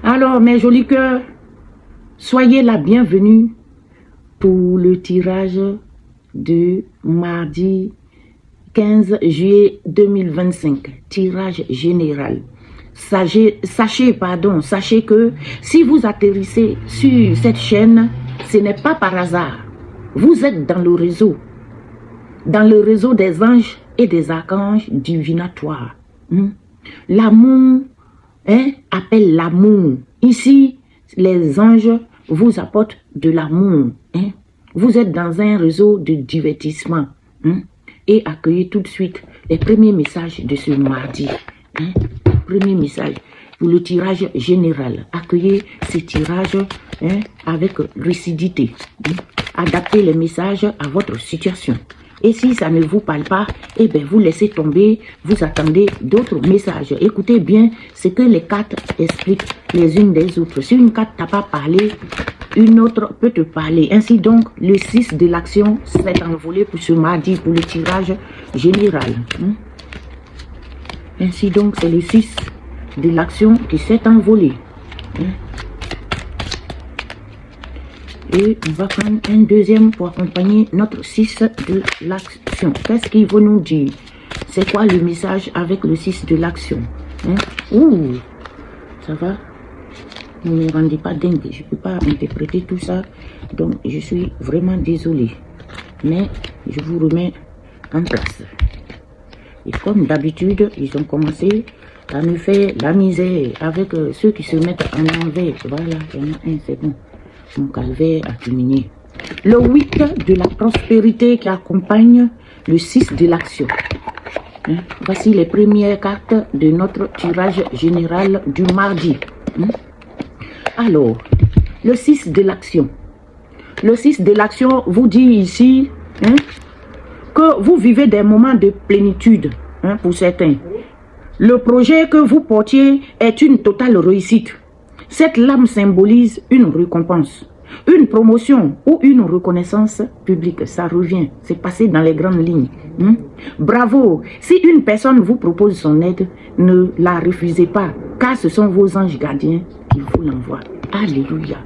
Alors, mes jolis cœurs, soyez la bienvenue pour le tirage de mardi 15 juillet 2025. Tirage général. Sachez que si vous atterrissez sur cette chaîne, ce n'est pas par hasard. Vous êtes dans le réseau des anges et des archanges divinatoires. L'amour appelle l'amour. Ici, les anges vous apportent de l'amour. Vous êtes dans un réseau de divertissement. Et accueillez tout de suite les premiers messages de ce mardi. Premier message pour le tirage général. Accueillez ce tirage avec lucidité. Adaptez les messages à votre situation. Et si ça ne vous parle pas, eh bien vous laissez tomber, vous attendez d'autres messages. Écoutez bien ce que les cartes expliquent les unes des autres. Si une carte t'a pas parlé, une autre peut te parler. Ainsi donc, le 6 de l'action s'est envolé pour ce mardi, pour le tirage général. Ainsi donc, c'est le 6 de l'action qui s'est envolé. Et on va prendre un deuxième pour accompagner notre 6 de l'action. Qu'est-ce qu'il veut nous dire? C'est quoi le message avec le 6 de l'action? Ouh, ça va? Ne me rendez pas dingue, je ne peux pas interpréter tout ça. Donc, je suis vraiment désolé. Mais je vous remets en place. Et comme d'habitude, ils ont commencé à me faire la misère avec ceux qui se mettent en envers. Voilà, il y en a un, c'est bon. Mon calvaire a terminé. Le 8 de la prospérité qui accompagne le 6 de l'action. Voici les premières cartes de notre tirage général du mardi. Alors, le 6 de l'action. Le 6 de l'action vous dit ici que vous vivez des moments de plénitude pour certains. Le projet que vous portiez est une totale réussite. Cette lame symbolise une récompense, une promotion ou une reconnaissance publique. Ça revient, c'est passé dans les grandes lignes. Bravo, si une personne vous propose son aide, ne la refusez pas, car ce sont vos anges gardiens qui vous l'envoient. Alléluia.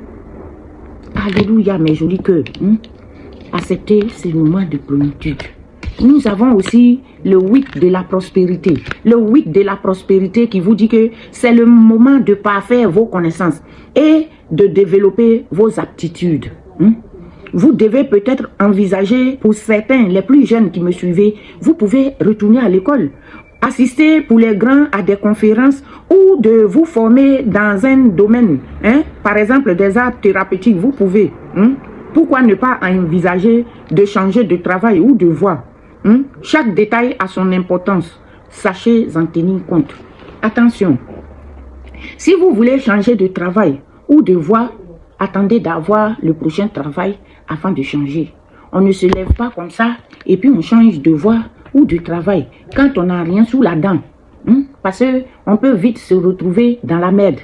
Alléluia, mes jolis cœurs. Acceptez ces moments de plénitude. Nous avons aussi le 8 de la prospérité. Le 8 de la prospérité qui vous dit que c'est le moment de parfaire vos connaissances et de développer vos aptitudes. Vous devez peut-être envisager, pour certains, les plus jeunes qui me suivez, vous pouvez retourner à l'école, assister pour les grands à des conférences ou de vous former dans un domaine. Par exemple, des arts thérapeutiques, vous pouvez. Pourquoi ne pas envisager de changer de travail ou de voie? Chaque détail a son importance. Sachez en tenir compte. Attention, si vous voulez changer de travail ou de voie, attendez d'avoir le prochain travail avant de changer. On ne se lève pas comme ça et puis on change de voie ou de travail quand on n'a rien sous la dent. Parce qu'on peut vite se retrouver dans la merde.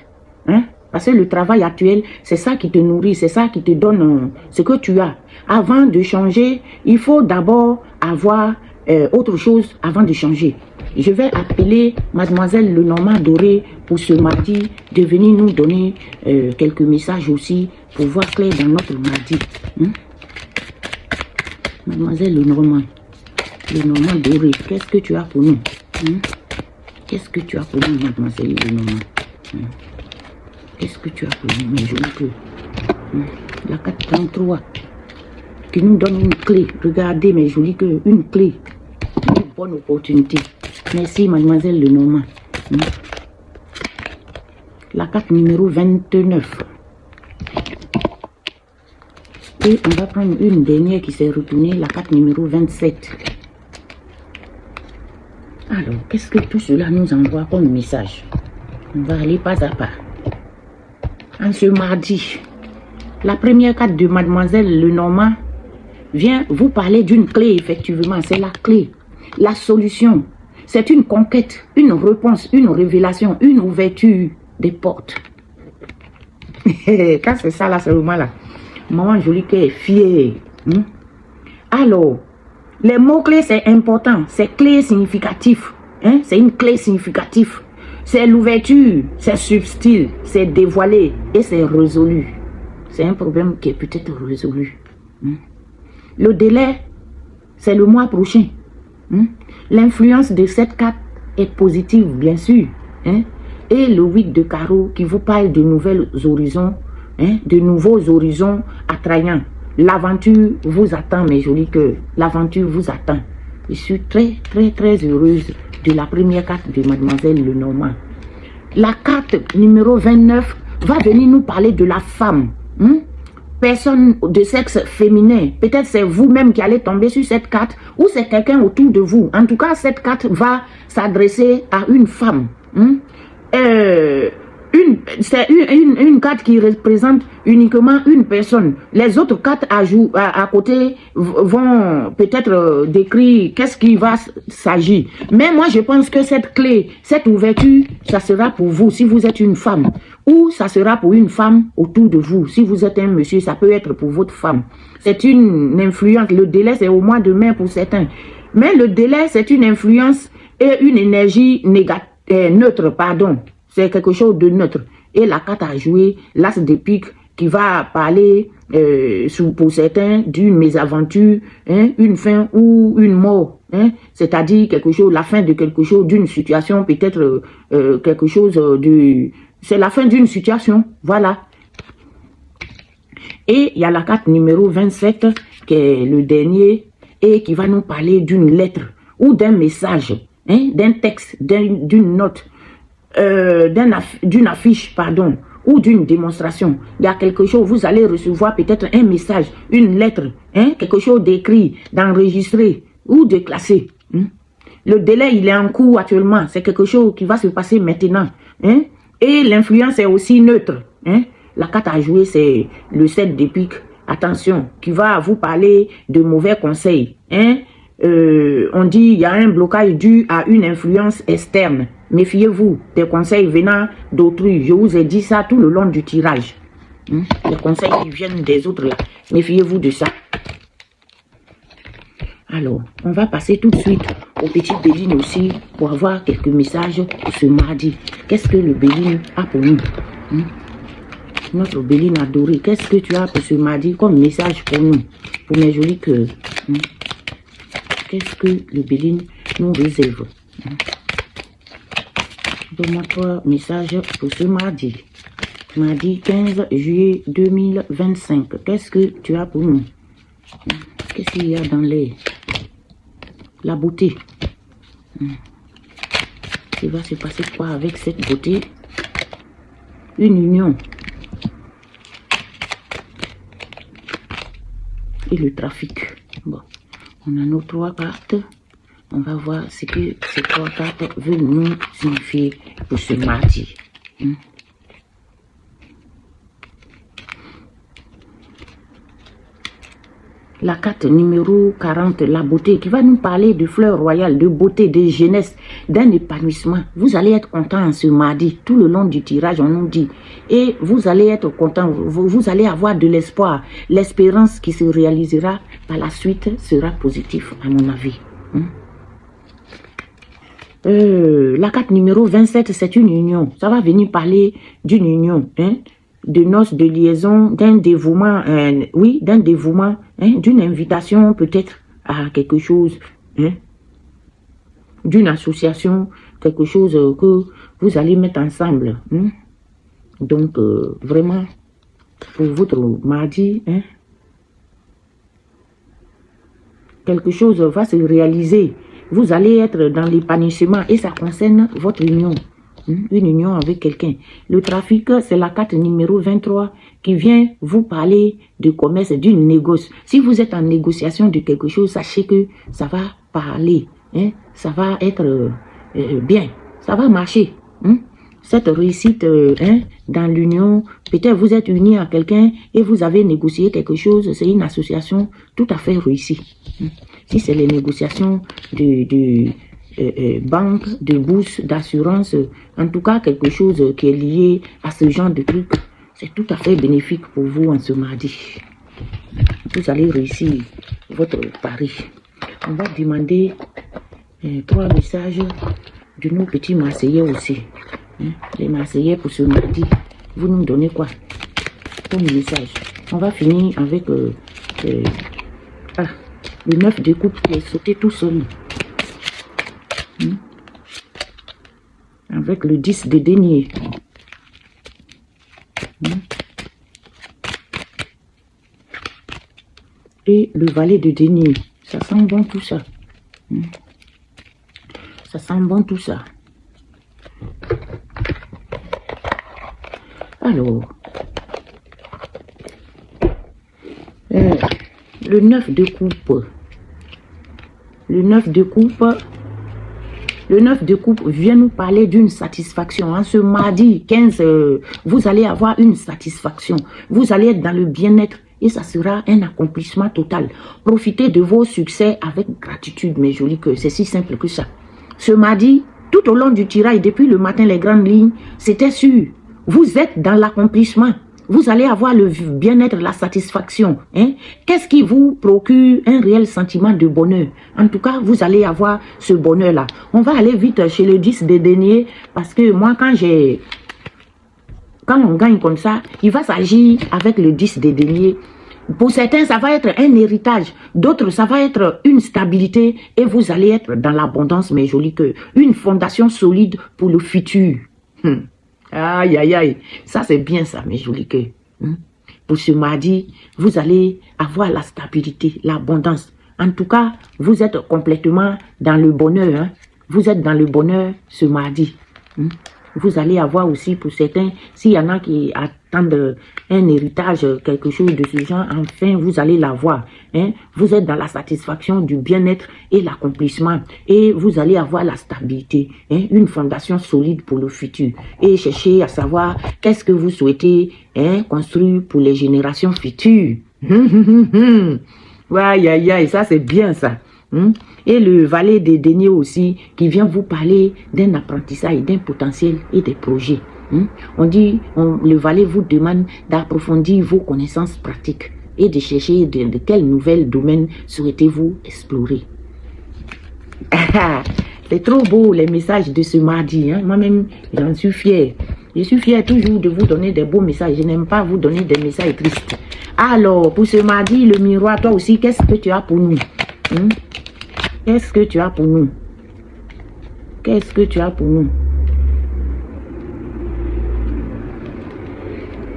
Parce que le travail actuel, c'est ça qui te nourrit, c'est ça qui te donne ce que tu as. Avant de changer, il faut d'abord avoir autre chose avant de changer. Je vais appeler Mademoiselle Lenormand Doré pour ce mardi de venir nous donner quelques messages aussi pour voir clair dans notre mardi. Mademoiselle Lenormand Doré, qu'est-ce que tu as pour nous? Qu'est-ce que tu as pour nous, Mademoiselle Lenormand? Qu'est-ce que tu as pour nous, mes jolis cœurs? La 433 qui nous donne une clé. Regardez, mes jolis cœurs, une clé. Une bonne opportunité. Merci, Mademoiselle Lenormand. La carte numéro 29. Et on va prendre une dernière qui s'est retournée, la carte numéro 27. Alors, qu'est-ce que tout cela nous envoie comme message? On va aller pas à pas. En ce mardi, la première carte de Mademoiselle Lenormand vient vous parler d'une clé, effectivement. C'est la clé, la solution. C'est une conquête, une réponse, une révélation, une ouverture des portes. Quand c'est ça, là, c'est le moment là. Maman jolie qui est fière. Alors, les mots-clés, c'est important. C'est clé significatif. C'est une clé significative. C'est l'ouverture, c'est subtil, c'est dévoilé et c'est résolu. C'est un problème qui est peut-être résolu. Le délai, c'est le mois prochain. L'influence de cette carte est positive, bien sûr. Et le 8 de carreau qui vous parle de nouveaux horizons, de nouveaux horizons attrayants. L'aventure vous attend, mes jolis cœurs. L'aventure vous attend. Je suis très, très, très heureuse de la première carte de Mademoiselle Lenormand. La carte numéro 29 va venir nous parler de la femme. Personne de sexe féminin. Peut-être c'est vous-même qui allez tomber sur cette carte ou c'est quelqu'un autour de vous. En tout cas, cette carte va s'adresser à une femme. C'est une carte qui représente uniquement une personne. Les autres cartes à côté vont peut-être décrire qu'est-ce qui va s'agir. Mais moi, je pense que cette clé, cette ouverture, ça sera pour vous si vous êtes une femme. Ou ça sera pour une femme autour de vous. Si vous êtes un monsieur, ça peut être pour votre femme. C'est une influence. Le délai, c'est au mois de mai pour certains. Mais le délai, c'est une influence et une énergie neutre, pardon. C'est quelque chose de neutre. Et la carte à jouer, l'as de pique, qui va parler, pour certains, d'une mésaventure, une fin ou une mort. C'est-à-dire quelque chose, la fin de quelque chose, d'une situation, peut-être quelque chose de... C'est la fin d'une situation, voilà. Et il y a la carte numéro 27, qui est le dernier, et qui va nous parler d'une lettre, ou d'un message, d'un texte, d'une note. D'une affiche, pardon, ou d'une démonstration. Il y a quelque chose, vous allez recevoir peut-être un message, une lettre, quelque chose d'écrit, d'enregistré ou de classé. Le délai, il est en cours actuellement. C'est quelque chose qui va se passer maintenant. Et l'influence est aussi neutre. La carte à jouer, c'est le 7 de pique. Attention, qui va vous parler de mauvais conseils. On dit il y a un blocage dû à une influence externe. Méfiez-vous des conseils venant d'autrui. Je vous ai dit ça tout le long du tirage. Les conseils qui viennent des autres là. Méfiez-vous de ça. Alors, on va passer tout de suite au petit Béline aussi pour avoir quelques messages pour ce mardi. Qu'est-ce que le Béline a pour nous? Notre Béline adorée, qu'est-ce que tu as pour ce mardi comme message pour nous? Pour mes jolis cœurs. Qu'est-ce que le Béline nous réserve? Donne-moi 3 messages pour ce mardi. Mardi 15 juillet 2025. Qu'est-ce que tu as pour nous? Qu'est-ce qu'il y a dans l'air? La beauté. Il va se passer quoi avec cette beauté? Une union. Et le trafic. Bon. On a nos 3 cartes. On va voir ce que ces 3 cartes veulent nous signifier pour ce mardi. La carte numéro 40, la beauté, qui va nous parler de fleurs royales, de beauté, de jeunesse, d'un épanouissement. Vous allez être content ce mardi, tout le long du tirage, on nous dit. Et vous allez être content, vous allez avoir de l'espoir. L'espérance qui se réalisera par la suite sera positive, à mon avis. La carte numéro 27, c'est une union. Ça va venir parler d'une union, de noces, de liaison, d'un dévouement, oui, d'un dévouement, d'une invitation peut-être à quelque chose, d'une association, quelque chose que vous allez mettre ensemble. Donc, vraiment, pour votre mardi, quelque chose va se réaliser. Vous allez être dans l'épanouissement et ça concerne votre union. Une union avec quelqu'un. Le trafic, c'est la carte numéro 23 qui vient vous parler de commerce, d'une négoce. Si vous êtes en négociation de quelque chose, sachez que ça va parler. Ça va être bien. Ça va marcher. Cette réussite dans l'union, peut-être vous êtes unis à quelqu'un et vous avez négocié quelque chose, c'est une association tout à fait réussie. Si c'est les négociations de banque, de bourse, d'assurance, en tout cas quelque chose qui est lié à ce genre de truc, c'est tout à fait bénéfique pour vous en ce mardi. Vous allez réussir votre pari. On va demander 3 messages de nos petits Marseillais aussi. Hein? Les Marseillais pour ce mardi, vous nous donnez quoi comme message? On va finir avec le 9 de coupe qui est sauté tout seul. Hein? Avec le 10 de denier. Hein? Et le valet de denier. Ça sent bon tout ça. Hein? Ça sent bon tout ça. Alors, le 9 de coupe. Le 9 de coupe. Le 9 de coupe vient nous parler d'une satisfaction. Hein. Ce mardi 15, vous allez avoir une satisfaction. Vous allez être dans le bien-être et ça sera un accomplissement total. Profitez de vos succès avec gratitude, mes jolis cœurs. C'est si simple que ça. Ce mardi, tout au long du tirage, depuis le matin, les grandes lignes, c'était sûr. Vous êtes dans l'accomplissement. Vous allez avoir le bien-être, la satisfaction. Hein? Qu'est-ce qui vous procure un réel sentiment de bonheur? En tout cas, vous allez avoir ce bonheur-là. On va aller vite chez le 10 des deniers parce que moi, quand on gagne comme ça, il va s'agir avec le 10 des deniers. Pour certains, ça va être un héritage. D'autres, ça va être une stabilité. Et vous allez être dans l'abondance, mes jolis cœurs. Une fondation solide pour le futur. Aïe, aïe, aïe. Ça, c'est bien ça, mes jolis cœurs. Pour ce mardi, vous allez avoir la stabilité, l'abondance. En tout cas, vous êtes complètement dans le bonheur. Hein? Vous êtes dans le bonheur ce mardi. Vous allez avoir aussi, pour certains, s'il y en a qui attendent un héritage, quelque chose de ce genre, enfin, vous allez l'avoir. Hein? Vous êtes dans la satisfaction du bien-être et l'accomplissement. Et vous allez avoir la stabilité, hein? Une fondation solide pour le futur. Et cherchez à savoir qu'est-ce que vous souhaitez construire pour les générations futures. Aïe, aïe, aïe, ça c'est bien ça. Et le valet des deniers aussi, qui vient vous parler d'un apprentissage, d'un potentiel et des projets. On dit, le valet vous demande d'approfondir vos connaissances pratiques et de chercher de quels nouveaux domaines souhaitez-vous explorer. C'est trop beau les messages de ce mardi. Hein? Moi-même, j'en suis fière. Je suis fière toujours de vous donner des beaux messages. Je n'aime pas vous donner des messages tristes. Alors, pour ce mardi, le miroir, toi aussi, qu'est-ce que tu as pour nous? Qu'est-ce que tu as pour nous? Qu'est-ce que tu as pour nous?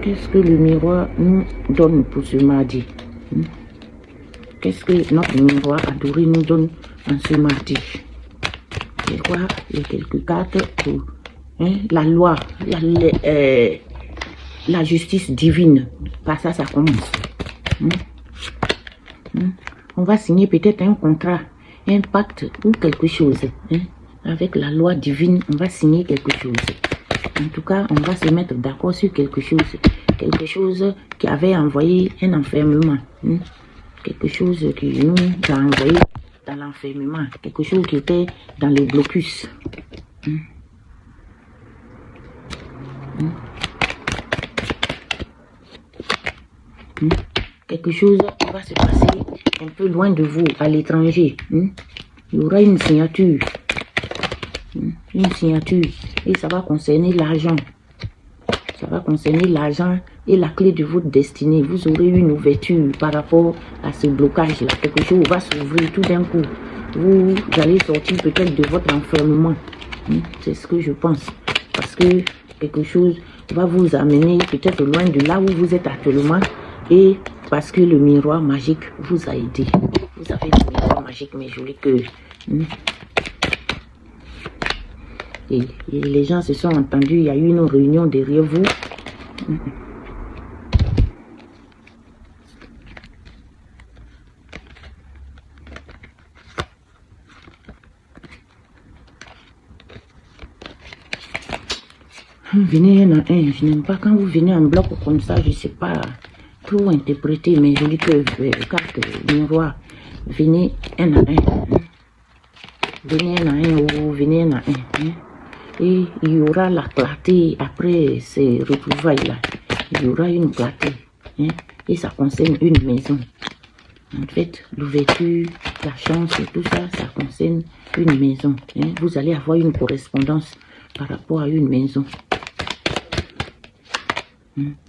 Qu'est-ce que le miroir nous donne pour ce mardi? Qu'est-ce que notre miroir adoré nous donne en ce mardi? Je crois il y a quelques cartes pour la loi, la justice divine. Par ça, ça commence. On va signer peut-être un contrat, un pacte ou quelque chose. Avec la loi divine, on va signer quelque chose. En tout cas, on va se mettre d'accord sur quelque chose. Quelque chose qui avait envoyé un enfermement. Quelque chose qui nous a envoyé dans l'enfermement. Quelque chose qui était dans le blocus. Quelque chose qui va se passer un peu loin de vous, à l'étranger. Il y aura une signature. Une signature. Et ça va concerner l'argent. Ça va concerner l'argent et la clé de votre destinée. Vous aurez une ouverture par rapport à ce blocage-là. Quelque chose va s'ouvrir tout d'un coup. Vous allez sortir peut-être de votre enfermement. C'est ce que je pense. Parce que quelque chose va vous amener peut-être loin de là où vous êtes actuellement. Et parce que le miroir magique vous a aidé. Vous avez le miroir magique, mes jolis cœurs. Et les gens se sont entendus. Il y a eu une réunion derrière vous. Venez un à un. Je n'aime pas quand vous venez en bloc comme ça. Je ne sais pas trop interpréter, mais je dis que carte miroir. Venez un à un. Venez un à un ou venez un à un. Et il y aura la clarté après ces retrouvailles-là. Il y aura une clarté. Et ça concerne une maison. En fait, l'ouverture, la chance et tout ça, ça concerne une maison. Vous allez avoir une correspondance par rapport à une maison.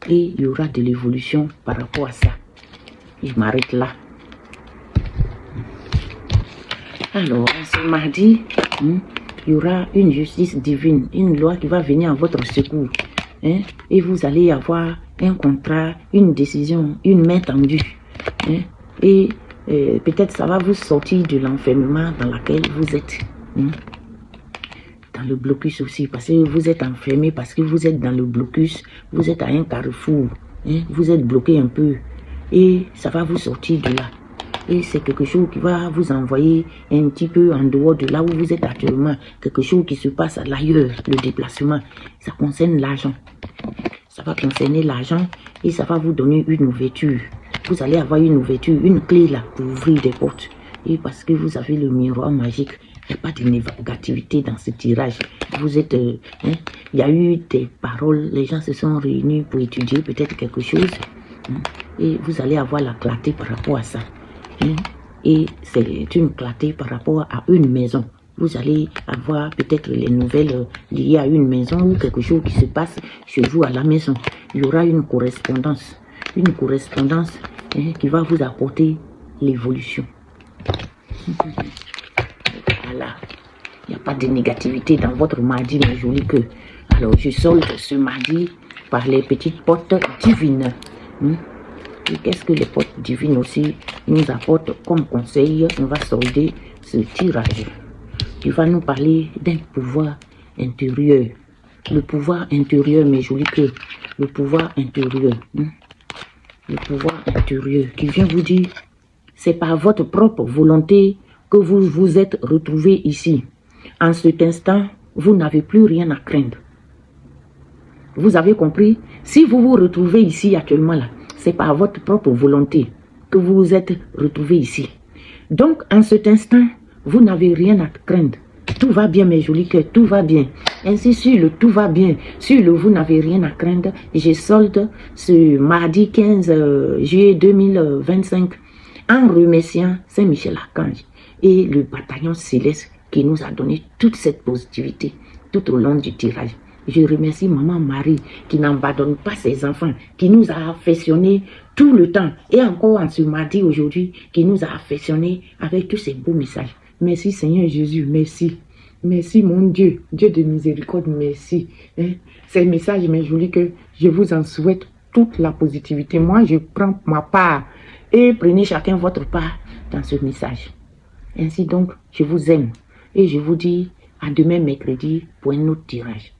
Et il y aura de l'évolution par rapport à ça. Et je m'arrête là. Alors, ce mardi, il y aura une justice divine, une loi qui va venir à votre secours. Et vous allez avoir un contrat, une décision, une main tendue. Et peut-être ça va vous sortir de l'enfermement dans lequel vous êtes. Dans le blocus aussi, parce que vous êtes enfermé, parce que vous êtes dans le blocus, vous êtes à un carrefour, vous êtes bloqué un peu. Et ça va vous sortir de là. Et c'est quelque chose qui va vous envoyer un petit peu en dehors de là où vous êtes actuellement. Quelque chose qui se passe à l'ailleurs, le déplacement. Ça concerne l'argent. Ça va concerner l'argent et ça va vous donner une ouverture. Vous allez avoir une ouverture, une clé là pour ouvrir des portes. Et parce que vous avez le miroir magique, il n'y a pas de négativité dans ce tirage. Vous êtes, il y a eu des paroles, les gens se sont réunis pour étudier peut-être quelque chose. Et vous allez avoir la clarté par rapport à ça. Et c'est une clarté par rapport à une maison. Vous allez avoir peut-être les nouvelles liées à une maison ou quelque chose qui se passe chez vous à la maison. Il y aura une correspondance qui va vous apporter l'évolution. Voilà. Il n'y a pas de négativité dans votre mardi, mes jolis que. Alors, je solde ce mardi par les petites portes divines. Et qu'est-ce que les portes divines aussi nous apportent comme conseil? On va solder ce tirage. Il va nous parler d'un pouvoir intérieur. Le pouvoir intérieur, mes jolis que. Le pouvoir intérieur. Le pouvoir intérieur qui vient vous dire, c'est par votre propre volonté que vous vous êtes retrouvé ici. En cet instant, vous n'avez plus rien à craindre. Vous avez compris? Si vous vous retrouvez ici actuellement là, c'est par votre propre volonté que vous vous êtes retrouvé ici. Donc, en cet instant, vous n'avez rien à craindre. Tout va bien, mes jolis cœurs, tout va bien. Ainsi, sur le tout va bien, sur le vous n'avez rien à craindre, je solde ce mardi 15 juillet 2025 en remerciant Saint-Michel-Archange et le bataillon céleste qui nous a donné toute cette positivité tout au long du tirage. Je remercie Maman Marie qui n'abandonne pas ses enfants, qui nous a affectionnés tout le temps et encore en ce mardi aujourd'hui, qui nous a affectionnés avec tous ces beaux messages. Merci Seigneur Jésus, merci. Merci mon Dieu, Dieu de miséricorde, merci. Ces messages, mes jolis, que je vous en souhaite toute la positivité. Moi, je prends ma part et prenez chacun votre part dans ce message. Ainsi donc, je vous aime et je vous dis à demain mercredi pour un autre tirage.